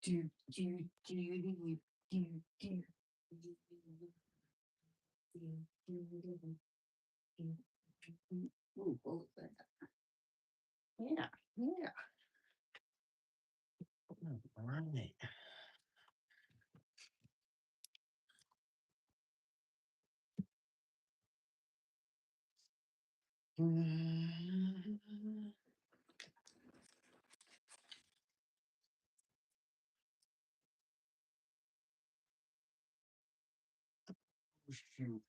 Ooh, what was that? Yeah, yeah. All right. Shoot.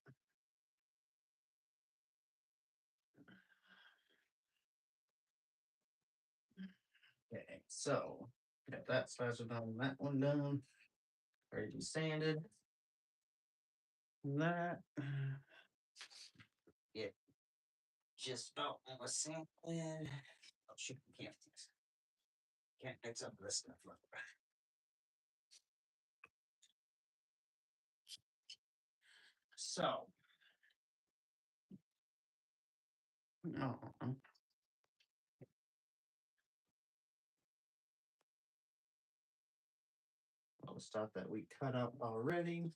Okay, so got that slicer done, that one done, ready to be sanded. That get just about on the sand lid. Oh shoot, can't mix up this stuff. So, oh, all the stuff that we cut up already.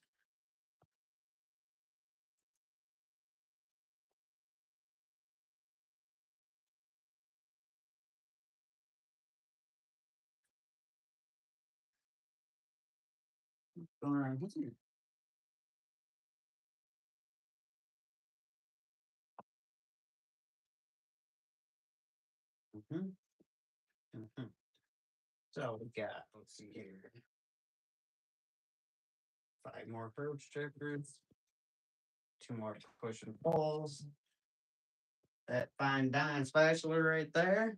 Going around here. Mm-hmm. Mm-hmm. So we got, let's see here, 5 more curb strippers, 2 more push and pulls. That fine dine spatula right there.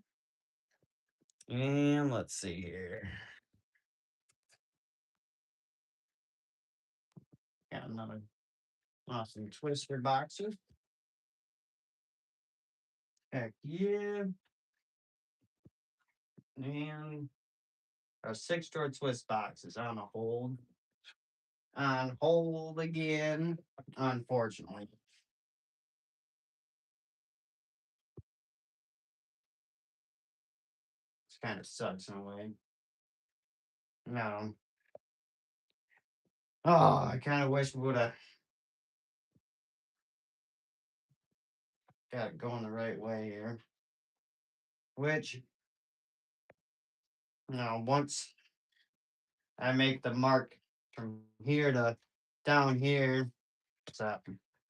And let's see here. Got another awesome twister boxer. Heck yeah. And our 6 drawer twist boxes on a hold. On hold again, unfortunately. This kind of sucks in a way. No. Oh, I kind of wish we would have got it going the right way here. Which, once I make the mark from here to down here, it's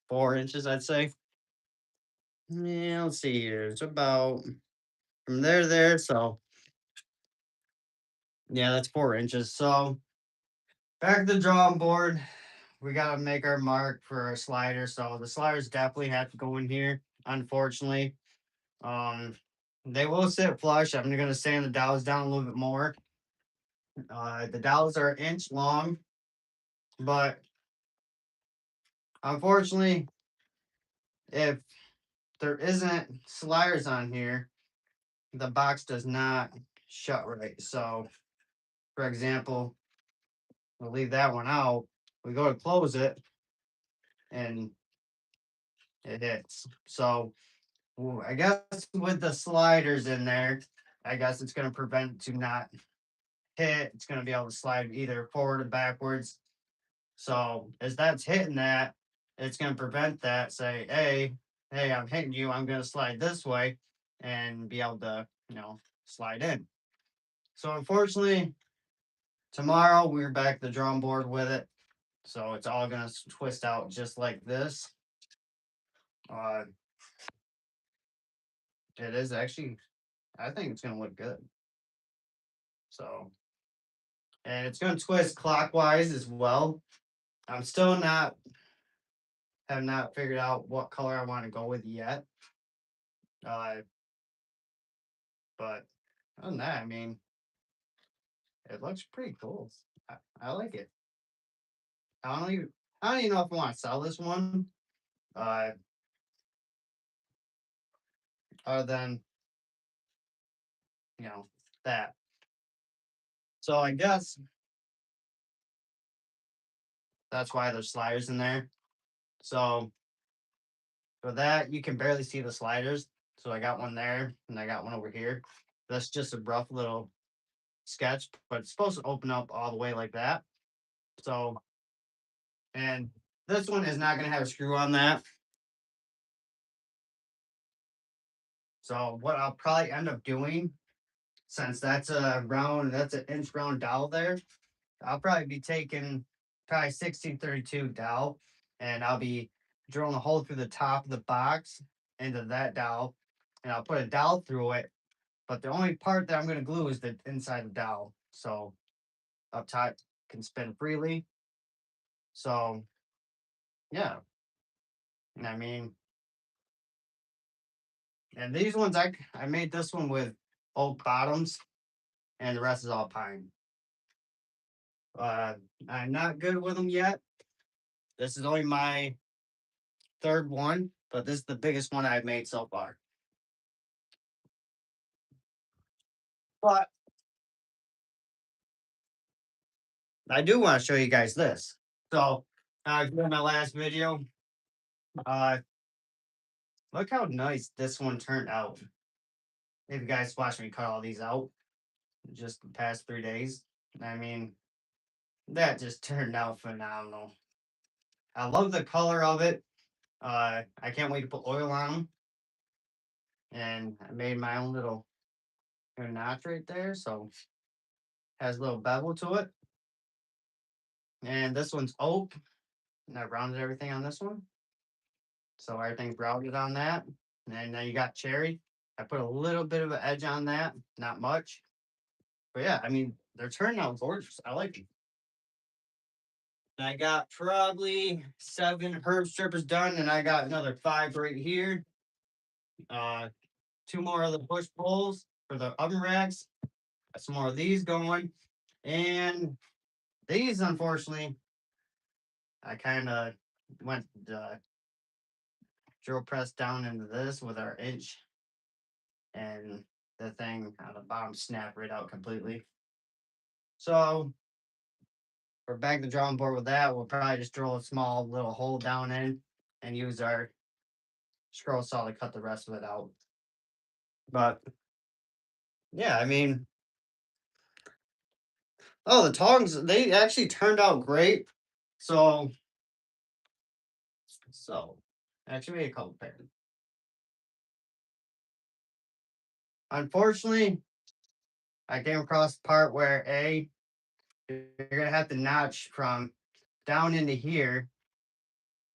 4 inches, I'd say. Yeah, let's see here. It's about from there to there. So, yeah, that's 4 inches. So, back to the drawing board. We got to make our mark for our slider. So, the sliders definitely have to go in here, unfortunately. Um, they will sit flush. I'm going to sand the dowels down a little bit more. The dowels are an inch long, but unfortunately, if there isn't sliders on here, the box does not shut right. So, for example, we'll leave that one out. We go to close it and it hits. So, I guess with the sliders in there, I guess it's going to prevent it to not hit. It's going to be able to slide either forward or backwards. So, as that's hitting that, it's going to prevent that. Say, hey, I'm hitting you. I'm going to slide this way and be able to, slide in. So, unfortunately, tomorrow we're back to the drawing board with it. So, it's all going to twist out just like this. Uh, it is actually, I think it's going to look good. So, and it's going to twist clockwise as well. I'm still have not figured out what color I want to go with yet. Uh, but other than that, I mean, it looks pretty cool. I like it. I don't even know if I want to sell this one. Uh, other than you know that. So I guess that's why there's sliders in there. So for that, you can barely see the sliders. So I got one there and I got one over here. That's just a rough little sketch, but it's supposed to open up all the way like that. So, and this one is not going to have a screw on that. So what I'll probably end up doing, since that's an inch round dowel there, I'll probably be taking probably 1632 dowel, and I'll be drilling a hole through the top of the box into that dowel, and I'll put a dowel through it. But the only part that I'm going to glue is the inside of the dowel. So up top can spin freely. So yeah, I mean, and these ones I made this one with oak bottoms, and the rest is all pine. Uh, I'm not good with them yet. This is only my third one, but this is the biggest one I've made so far. But I do want to show you guys this. So, in my last video, uh, look how nice this one turned out. If you guys watched me cut all these out just the past 3 days, I mean, that just turned out phenomenal. I love the color of it. I can't wait to put oil on them. And I made my own little notch right there, so has a little bevel to it. And this one's oak, and I rounded everything on this one. So everything's rounded on that. And then you got cherry. I put a little bit of an edge on that, not much. But yeah, I mean, they're turning out gorgeous. I like them. And I got probably 7 herb strippers done, and I got another 5 right here. Uh, 2 more of the push poles for the oven racks. Got some more of these going. And these, unfortunately, I kind of went drill press down into this with our inch, and the thing on the bottom snapped right out completely. So we're back to the drawing board with that. We'll probably just drill a small little hole down in and use our scroll saw to cut the rest of it out. But yeah, I mean, oh, the tongs, they actually turned out great. So, so actually made a couple pairs. Unfortunately, I came across the part where you're gonna have to notch from down into here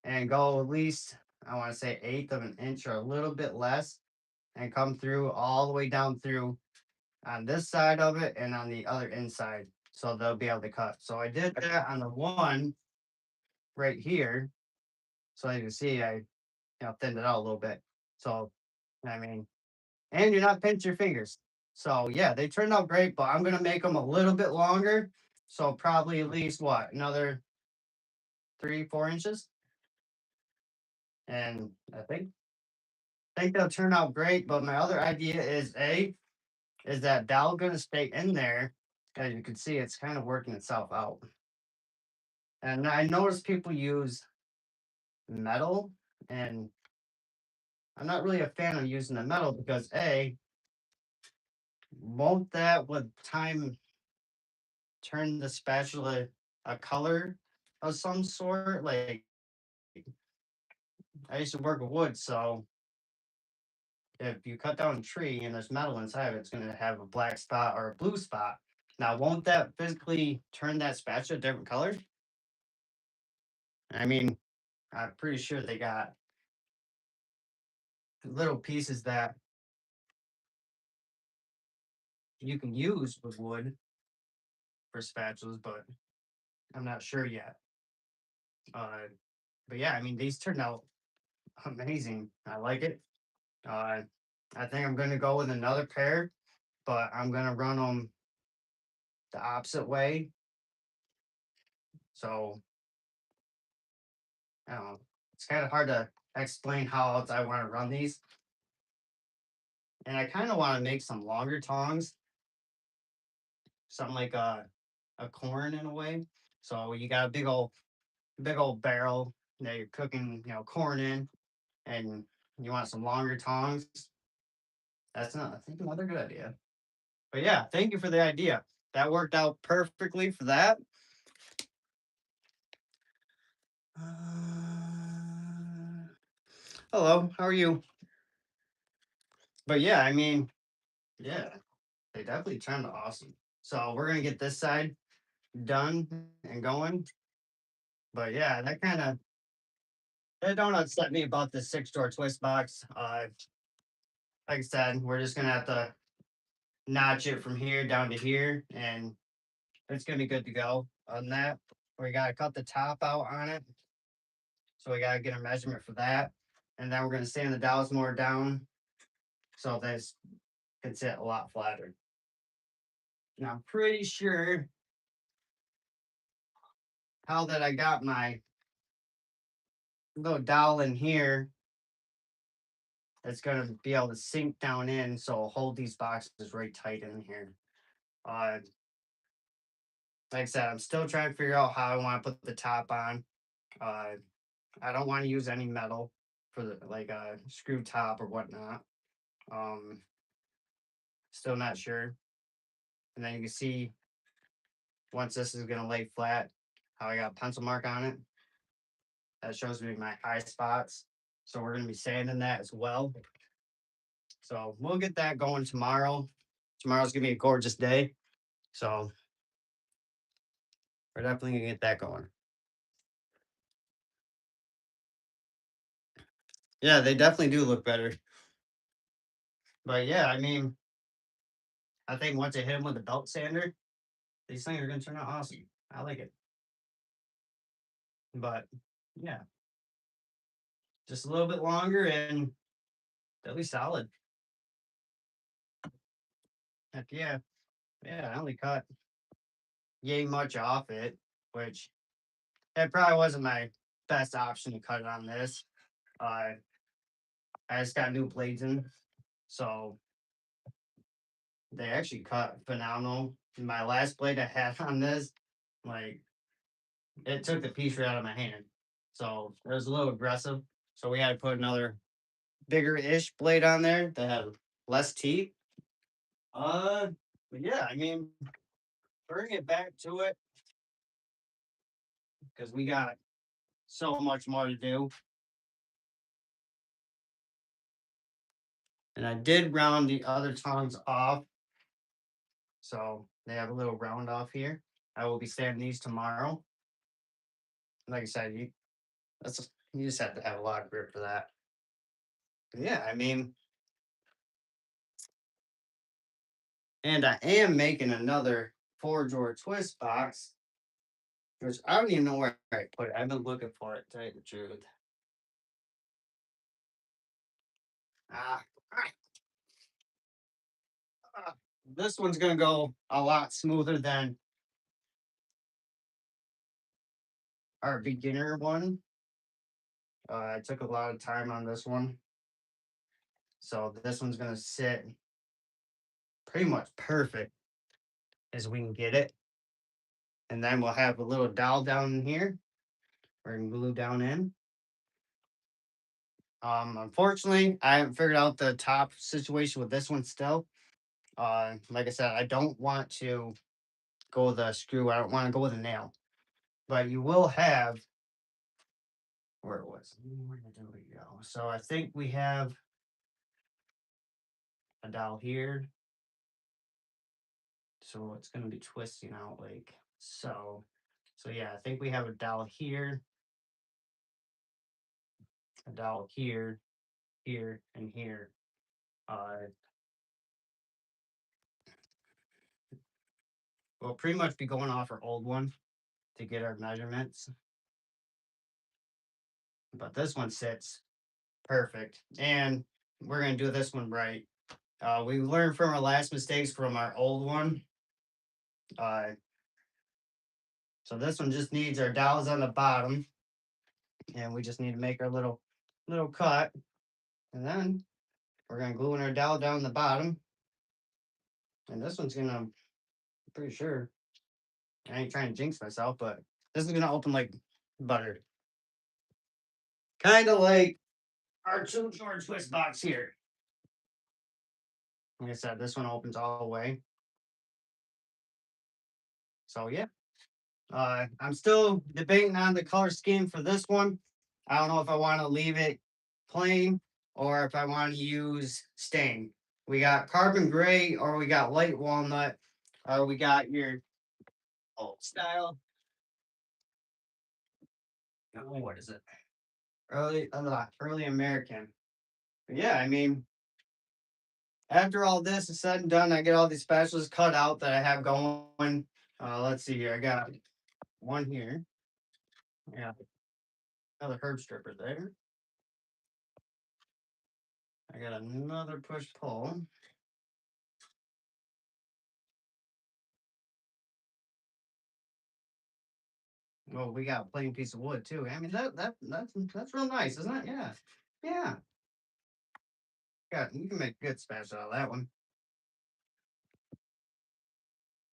and go at least, I want to say, eighth of an inch or a little bit less, and come through all the way down through on this side of it and on the other inside, so they'll be able to cut. So I did that on the one right here. So you can see I thinned it out a little bit. So I mean, and you're not pinch your fingers. So yeah, they turned out great, but I'm gonna make them a little bit longer. So probably at least what, another 3, 4 inches. And I think they'll turn out great. But my other idea is that dowel gonna stay in there. As you can see, it's kind of working itself out. And I noticed people use metal, and I'm not really a fan of using the metal because won't that with time turn the spatula a color of some sort? Like, I used to work with wood, so if you cut down a tree and there's metal inside of it, it's gonna have a black spot or a blue spot. Now, won't that physically turn that spatula a different color? I mean, I'm pretty sure they got little pieces that you can use with wood for spatulas, but I'm not sure yet. Uh, but yeah, I mean, these turned out amazing. I like it. Uh, I think I'm gonna go with another pair, but I'm gonna run them the opposite way. So I don't know. It's kind of hard to explain how else I want to run these, and I kind of want to make some longer tongs, something like a corn in a way. So you got a big old barrel that you're cooking, corn in, and you want some longer tongs. That's not, I think, another good idea. But yeah, thank you for the idea. that worked out perfectly for that. Hello, how are you? But yeah, I mean, yeah, they definitely turned awesome. So we're gonna get this side done and going. But yeah, that don't upset me about the six door twist box. Like I said, we're just gonna have to notch it from here down to here, and it's gonna be good to go on that. We gotta cut the top out on it, so we gotta get a measurement for that, and then we're gonna sand the dowels more down so this can sit a lot flatter. And I'm pretty sure how that I got my little dowel in here that's gonna be able to sink down in, so hold these boxes right tight in here. Uh, like I said, I'm still trying to figure out how I want to put the top on. Uh, I don't want to use any metal for the like a screw top or whatnot. Um, Still not sure. And then you can see once this is gonna lay flat, how I got a pencil mark on it. That shows me my high spots. So we're gonna be sanding that as well. So we'll get that going tomorrow. Tomorrow's gonna be a gorgeous day. So we're definitely gonna get that going. Yeah, they definitely do look better. But yeah, I mean, I think once I hit them with a belt sander, these things are gonna turn out awesome. I like it. But yeah, just a little bit longer and they'll be solid. Heck yeah. Yeah, I only cut yay much off it, which it probably wasn't my best option to cut it on this. Uh, I just got new blades in, so they actually cut phenomenal. My last blade I had on this, like it took the piece right out of my hand. So it was a little aggressive. So we had to put another bigger ish blade on there that had less teeth. Uh, but yeah, I mean, bring it back to it because we got so much more to do. And I did round the other tongs off, so they have a little round off here. I will be sanding these tomorrow. Like I said, you just have to have a lot of grip for that. Yeah, I mean, and I am making another four drawer twist box, which I don't even know where I put it. I've been looking for it, to tell you the truth. Ah, ah, ah. This one's gonna go a lot smoother than our beginner one. I took a lot of time on this one, so this one's gonna sit pretty much perfect as we can get it. And then we'll have a little dowel down in here. We're gonna glue down in. Unfortunately, I haven't figured out the top situation with this one still. Like I said, I don't want to go with a screw. I don't want to go with a nail. But you will have where it was. Where did we go? So I think we have a dowel here. So it's gonna be twisting out like so. So yeah, I think we have a dowel here, a dowel here, here, and here. Uh, we'll pretty much be going off our old one to get our measurements. But this one sits perfect. And we're going to do this one right. We learned from our last mistakes from our old one. Uh, so this one just needs our dowels on the bottom. And we just need to make our little cut. And then we're going to glue in our dowel down the bottom. And this one's going to, I'm pretty sure, I ain't trying to jinx myself, but this is going to open like butter. Kind of like our two George twist box here. Like I said, this one opens all the way. So yeah, I'm still debating on the color scheme for this one. I don't know if I want to leave it plain or if I want to use stain. We got carbon gray or we got light walnut or we got your old style. Oh, what is it? Early American. But yeah, I mean, after all this is said and done, I get all these specials cut out that I have going. Let's see here. I got one here. Yeah, another herb stripper there. I got another push pull. Well, we got a plain piece of wood too. I mean that's real nice, isn't it? Yeah, yeah. Got you can make good special out of that one.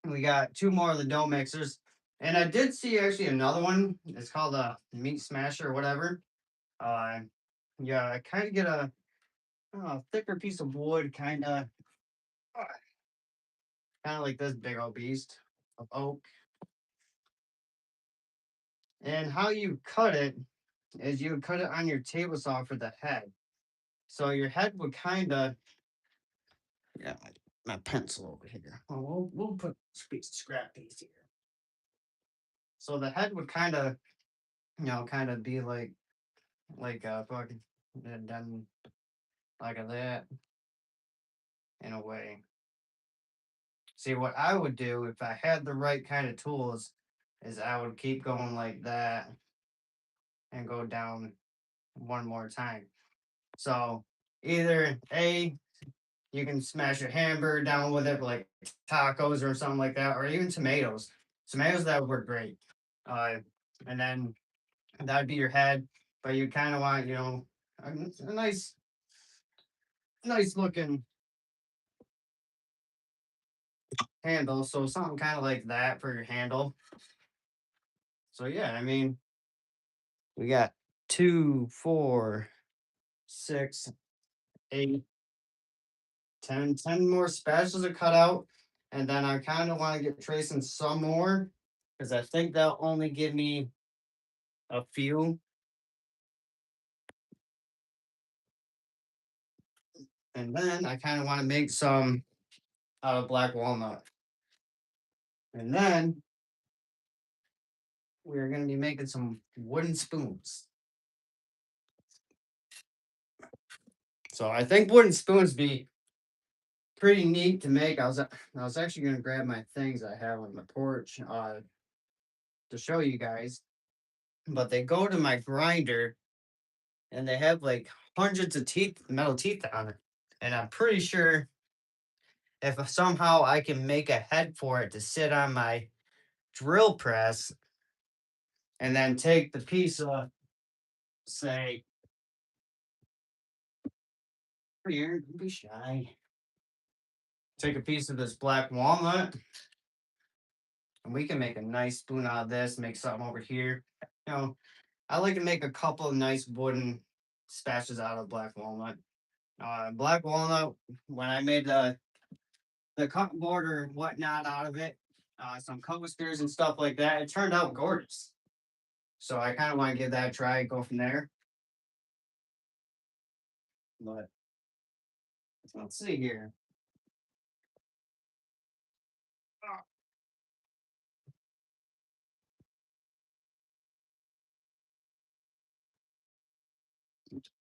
We got two more of the dough mixers, and I did see actually another one. It's called a meat smasher or whatever. Uh, yeah, I kind of get a thicker piece of wood, kind of like this big old beast of oak. And how you cut it is you would cut it on your table saw for the head. So your head would kind of, yeah, my pencil over here. Oh, we'll put a piece of scrap piece here. So the head would kind of, kind of be like fucking done like that in a way. See, what I would do if I had the right kind of tools is I would keep going like that and go down one more time. So either A, you can smash a hamburger down with it, like tacos or something like that, or even tomatoes. Tomatoes that would work great. Uh, and then that'd be your head, but you kind of want, a nice looking handle. So something kind of like that for your handle. So yeah, I mean, we got 2, 4, 6, 8, 10 more specials to cut out. And then I kind of want to get tracing some more because I think they'll only give me a few. And then I kind of want to make some out of black walnut. And then we're going to be making some wooden spoons. So I think wooden spoons be pretty neat to make. I was actually going to grab my things I have on my porch to show you guys, but they go to my grinder and they have like hundreds of metal teeth on it. And I'm pretty sure if somehow I can make a head for it to sit on my drill press and then take the piece of, say, here, don't be shy. Take a piece of this black walnut and we can make a nice spoon out of this, make something over here. I like to make a couple of nice wooden spatulas out of black walnut. Black walnut, when I made the cut border and whatnot out of it, some coasters and stuff like that, it turned out gorgeous. So I kind of want to give that a try, go from there. But let's see here.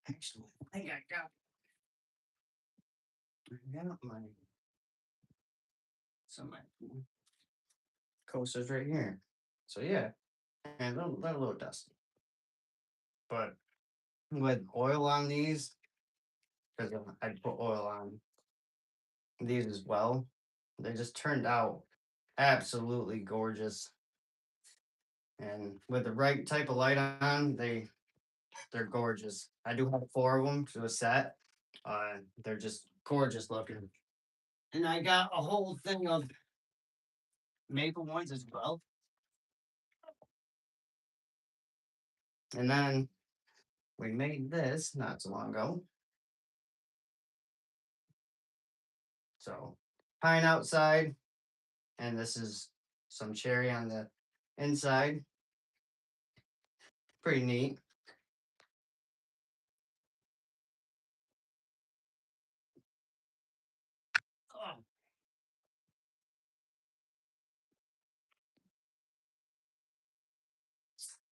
Actually, I think I got my some of my coasters right here. So yeah, and they're a little dusty. But with oil on these, because I put oil on these as well, they just turned out absolutely gorgeous. And with the right type of light on, they're gorgeous. I do have four of them to a set. They're just gorgeous looking. And I got a whole thing of maple ones as well. And then we made this not so long ago. So pine outside, and this is some cherry on the inside. Pretty neat. Oh.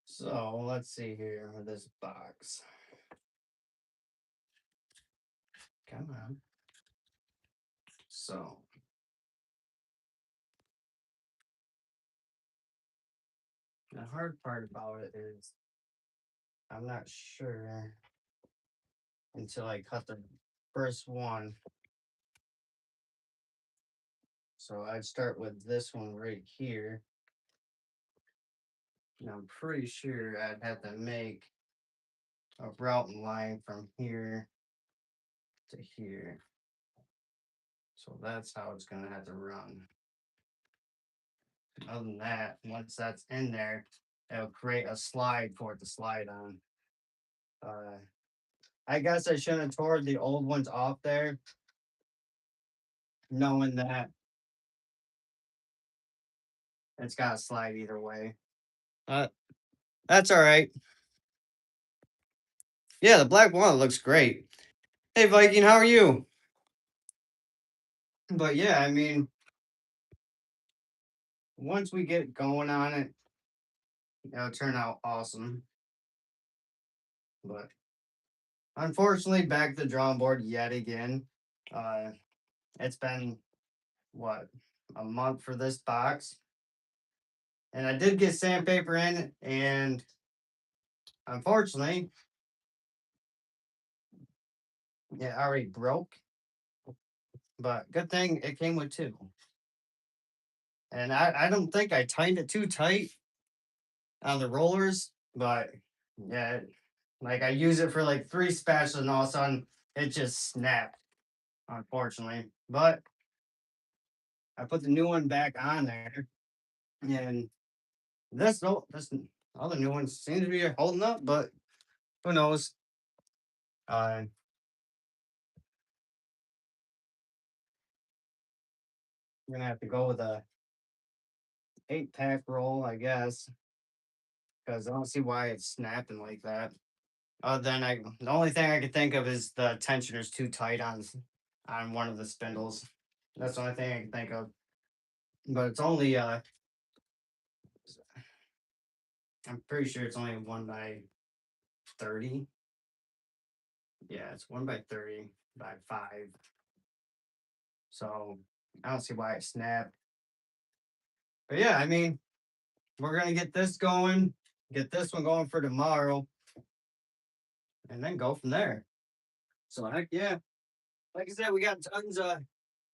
So let's see here with this box. Come on. So the hard part about it is I'm not sure until I cut the first one. So I'd start with this one right here. And I'm pretty sure I'd have to make a routing line from here to here. So that's how it's gonna have to run. Other than that, once that's in there, it'll create a slide for it to slide on. I guess I shouldn't have tore the old ones off there, knowing that it's got to slide either way. Uh, that's all right. Yeah, the black walnut looks great. Hey, Viking, how are you? But yeah, I mean, once we get going on it, it'll turn out awesome. But unfortunately, back to the drawing board yet again. Uh, it's been what, a month for this box, and I did get sandpaper in, and unfortunately, it already broke. But good thing it came with two. And I don't think I tightened it too tight on the rollers, but yeah, like I use it for like three spatulas and all of a sudden it just snapped, unfortunately. But I put the new one back on there, and this other new one seems to be holding up, but who knows? I'm gonna have to go with a 8-pack roll, I guess, because I don't see why it's snapping like that. Then the only thing I could think of is the tensioner's too tight on one of the spindles. That's the only thing I can think of. But it's only I'm pretty sure it's only 1 by 30. Yeah, it's 1 by 30 by 5. So I don't see why it snapped. But yeah, I mean, we're gonna get this going, get this one going for tomorrow, and then go from there. So heck yeah. Like I said, we got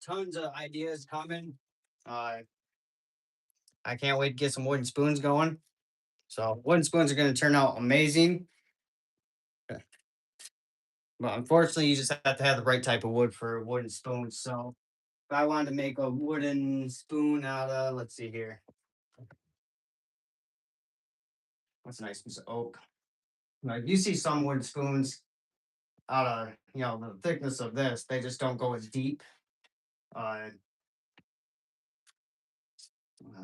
tons of ideas coming. Uh I can't wait to get some wooden spoons going. So wooden spoons are going to turn out amazing. But unfortunately, you just have to have the right type of wood for wooden spoons. So if I wanted to make a wooden spoon out of, let's see here, what's a nice piece of oak? Like you see some wooden spoons out of, the thickness of this, they just don't go as deep. Uh,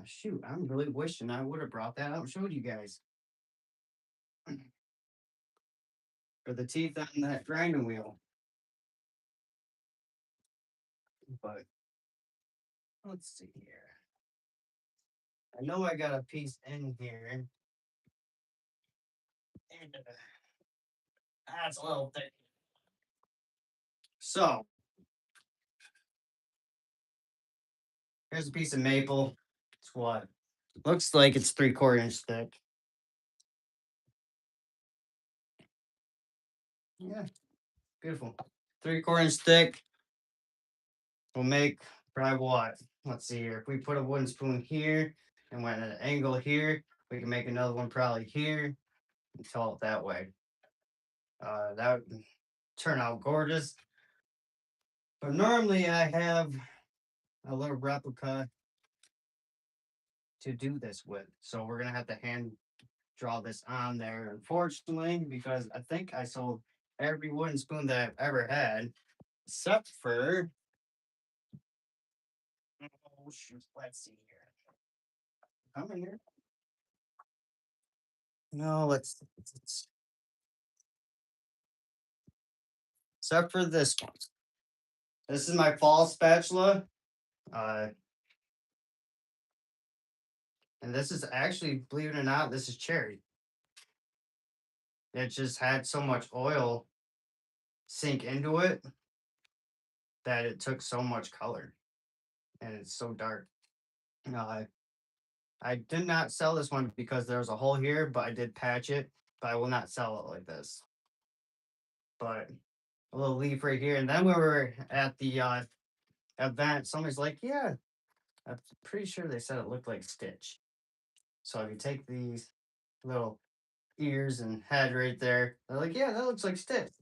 Shoot, I'm really wishing I would have brought that out and showed you guys. For the teeth on that grinding wheel. But let's see here. I know I got a piece in here. And that's a little thick. So here's a piece of maple. It's what? Looks like it's 3/4 inch thick. Yeah, beautiful. 3/4 inch thick will make probably what? Let's see here. If we put a wooden spoon here and went at an angle here, we can make another one probably here and tell it that way. That would turn out gorgeous. But normally I have a little replica to do this with. So we're gonna have to hand draw this on there, unfortunately, because I think I sold every wooden spoon that I've ever had, except for, oh shoot, let's see here. Come in here. No, let's except for this one. This is my fall spatula. Uh, and this is actually, believe it or not, this is cherry. It just had so much oil sink into it that it took so much color, and it's so dark. I did not sell this one because there was a hole here, but I did patch it. But I will not sell it like this. But a little leaf right here, and then when we were at the event, somebody's like, "Yeah, I'm pretty sure they said it looked like Stitch." So if you take these little ears and head right there, they're like, "Yeah, that looks like Stitch."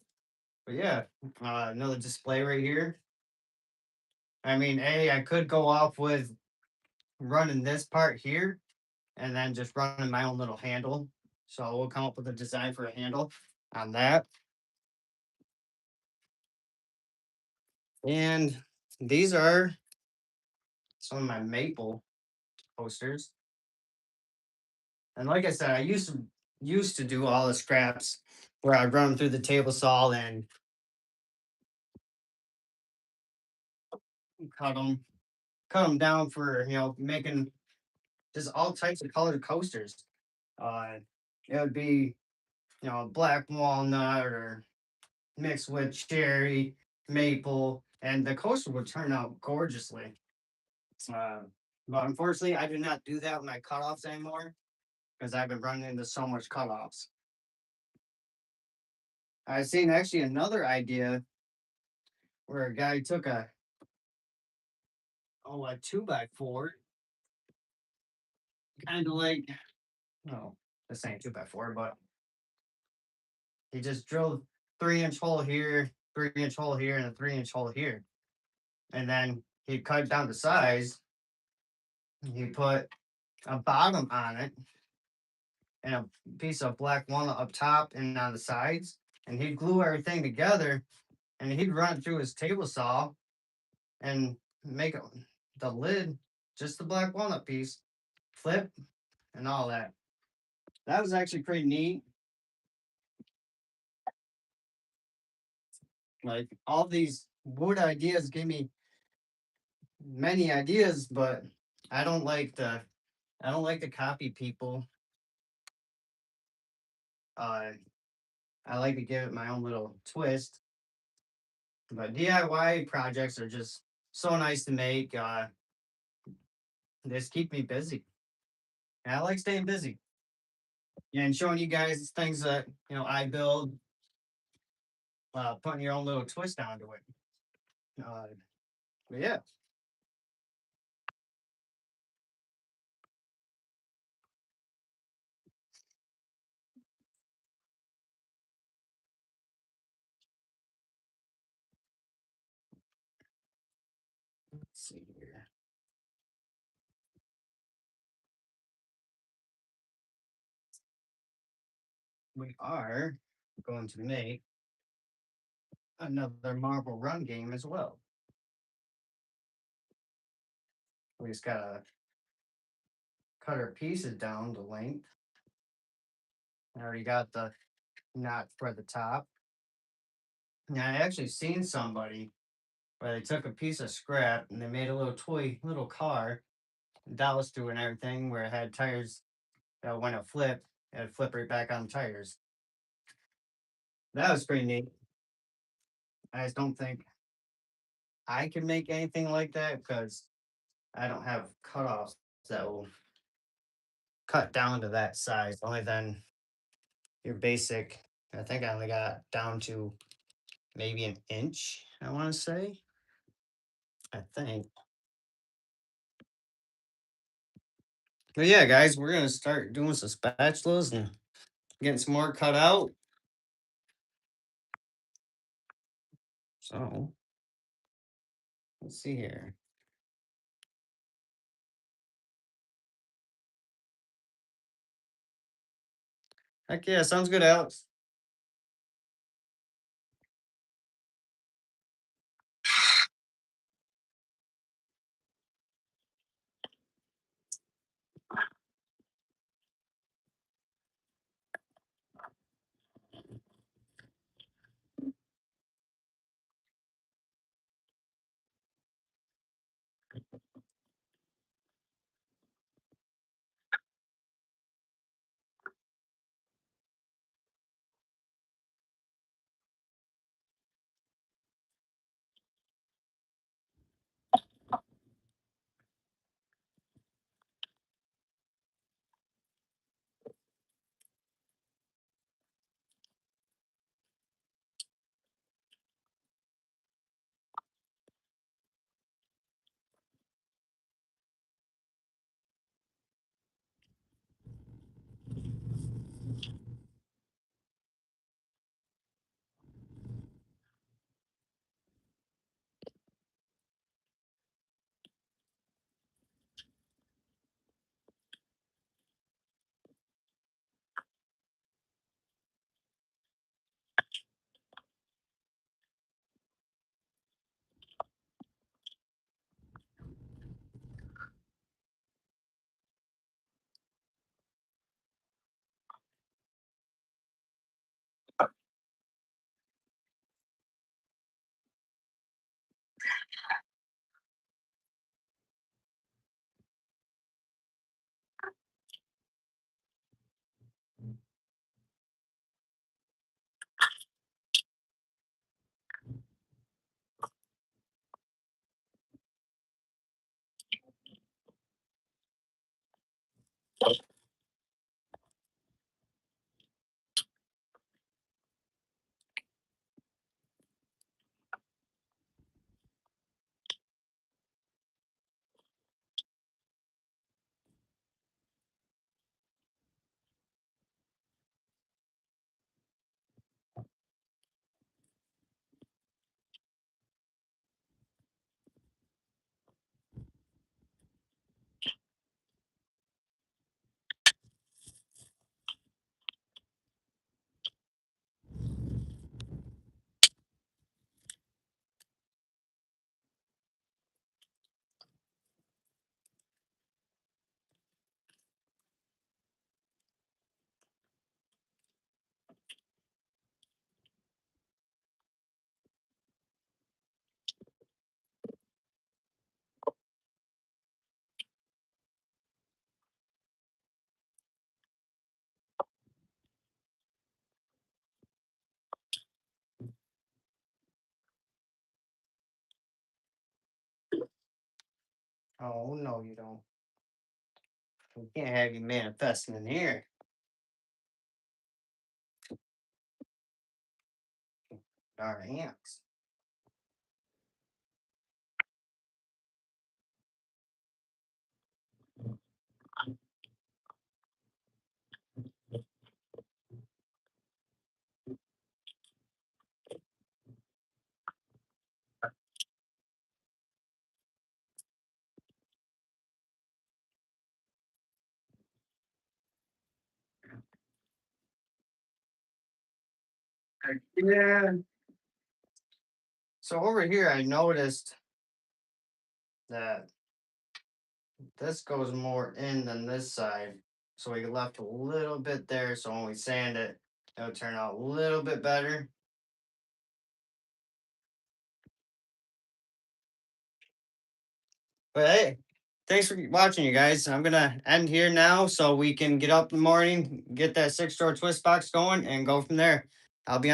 But yeah, another display right here. I mean, I could go off with running this part here and then just running my own little handle. So we'll come up with a design for a handle on that. And these are some of my maple posters. And like I said, I used to do all the scraps where I'd run them through the table saw and cut them, cut them down for making just all types of colored coasters. Uh, it would be black walnut or mixed with cherry, maple, and the coaster would turn out gorgeously. Uh, but unfortunately, I do not do that with my cutoffs anymore because I've been running into so much cutoffs. I've seen actually another idea where a guy took a 2x4, kind of like, no, this ain't 2x4, but he just drilled 3-inch hole here, 3-inch hole here, and a 3-inch hole here. And then he cut down the size. He put a bottom on it and a piece of black walnut up top and on the sides. And he'd glue everything together and he'd run it through his table saw and make the lid just the black walnut piece, flip, and all that. That was actually pretty neat. Like all these wood ideas give me many ideas, but I don't like the I don't like to copy people. Uh, I like to give it my own little twist. But DIY projects are just so nice to make. They just keep me busy. And I like staying busy and showing you guys things that I build, putting your own little twist onto it. But yeah, let's see here. We are going to make another Marble Run game as well. We just gotta cut our pieces down to length. I already got the knot for the top. Now I actually seen somebody where they took a piece of scrap and they made a little toy little car, Dallas through and everything, where it had tires that when it flipped, it'd flip right back on tires. That was pretty neat. I just don't think I can make anything like that because I don't have cutoffs that will cut down to that size. Only then your basic. I think I only got down to maybe an inch. I want to say. I think. But yeah, guys, we're gonna start doing some spatulas and getting some more cut out. So let's see here. Heck yeah, sounds good, Alex. Oh no, you don't. We can't have you manifesting in here. Our ants. Yeah. So over here, I noticed that this goes more in than this side. So we left a little bit there. So when we sand it, it'll turn out a little bit better. But hey, thanks for watching, you guys. I'm gonna end here now so we can get up in the morning, get that 6-door twist box going, and go from there. I'll be